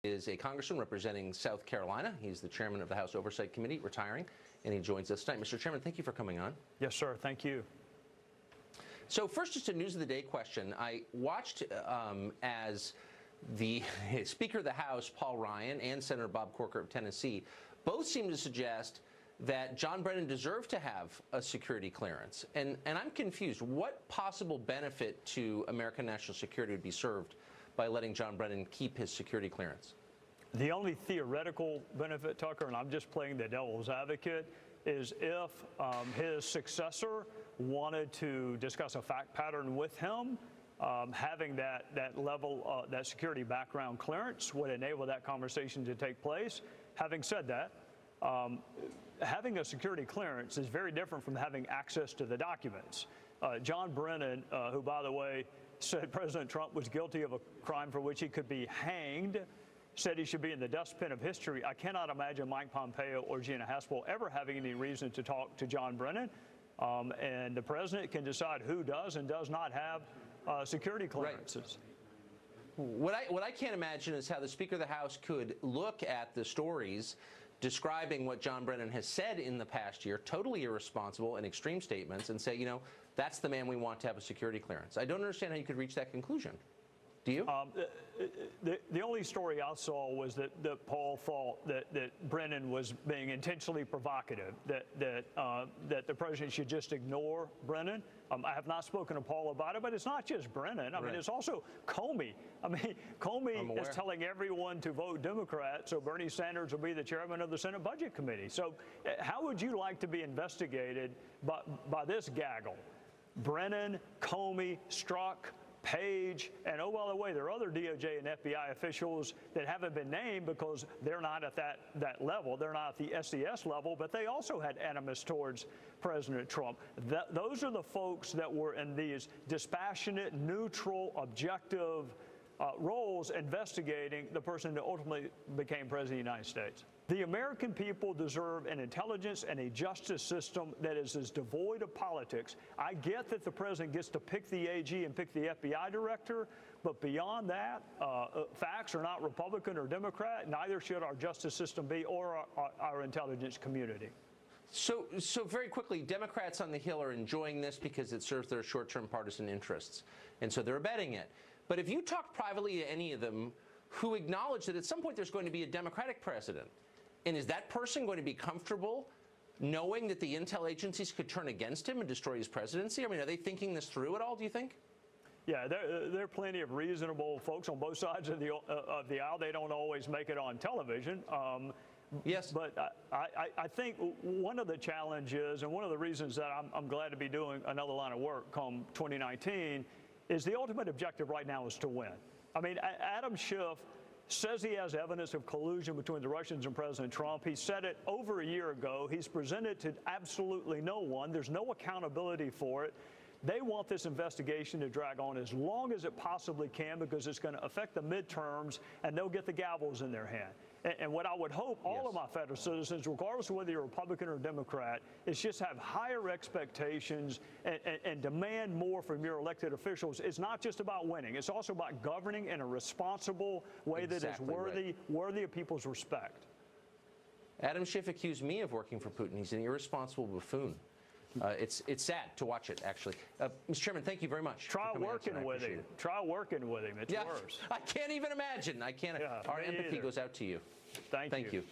is a congressman representing South Carolina. He's the chairman of the House Oversight Committee, retiring, and he joins us tonight. Mr. Chairman, thank you for coming on. Yes, sir. Thank you. So first, just a News of the Day question. I watched as the Speaker of the House, Paul Ryan, and Senator Bob Corker of Tennessee both seem to suggest that John Brennan deserved to have a security clearance. And I'm confused. What possible benefit to American national security would be served by letting John Brennan keep his security clearance? The only theoretical benefit, Tucker, and I'm just playing the devil's advocate, is if his successor wanted to discuss a fact pattern with him, having that level, that security background clearance would enable that conversation to take place. Having said that, having a security clearance is very different from having access to the documents. John Brennan, who, by the way, said President Trump was guilty of a crime for which he could be hanged, said he should be in the dustbin of history. I cannot imagine Mike Pompeo or Gina Haspel ever having any reason to talk to John Brennan. And the president can decide who does and does not have security clearances. Right. What I can't imagine is how the Speaker of the House could look at the stories describing what John Brennan has said in the past year, totally irresponsible and extreme statements, and say, you know, that's the man we want to have a security clearance. I don't understand how you could reach that conclusion. Do you? The only story I saw was that Paul thought that Brennan was being intentionally provocative, that the president should just ignore Brennan. I have not spoken to Paul about it, but it's not just Brennan. I mean, it's also Comey. I mean, Comey is telling everyone to vote Democrat, so Bernie Sanders will be the chairman of the Senate Budget Committee. So how would you like to be investigated by this gaggle? Brennan, Comey, Strzok, Page, and oh, by the way, there are other DOJ and FBI officials that haven't been named because they're not at that level. They're not at the SES level, but they also had animus towards President Trump. Those are the folks that were in these dispassionate, neutral, objective roles investigating the person that ultimately became president of the United States. The American people deserve an intelligence and a justice system that is as devoid of politics. I get that the president gets to pick the AG and pick the FBI director, but beyond that, facts are not Republican or Democrat. Neither should our justice system be or our intelligence community. So very quickly, Democrats on the Hill are enjoying this because it serves their short-term partisan interests, and so they're abetting it. But if you talk privately to any of them who acknowledge that at some point there's going to be a Democratic president, and is that person going to be comfortable knowing that the intel agencies could turn against him and destroy his presidency? I mean, are they thinking this through at all, do you think? Yeah, there are plenty of reasonable folks on both sides of the aisle. They don't always make it on television. Yes. But I think one of the challenges and one of the reasons that I'm glad to be doing another line of work come 2019 is the ultimate objective right now is to win. I mean, Adam Schiff says he has evidence of collusion between the Russians and President Trump. He said it over a year ago. He's presented to absolutely no one. There's no accountability for it. They want this investigation to drag on as long as it possibly can because it's going to affect the midterms and they'll get the gavels in their hand. And what I would hope all of my federal citizens, regardless of whether you're Republican or Democrat, is just have higher expectations and demand more from your elected officials. It's not just about winning. It's also about governing in a responsible way that is worthy of people's respect. Adam Schiff accused me of working for Putin. He's an irresponsible buffoon. It's sad to watch it, actually. Mr. Chairman, thank you very much. Try working with him. Try working with him. It's worse. I can't even imagine. I can't. Yeah, our empathy goes out to you. Thank you.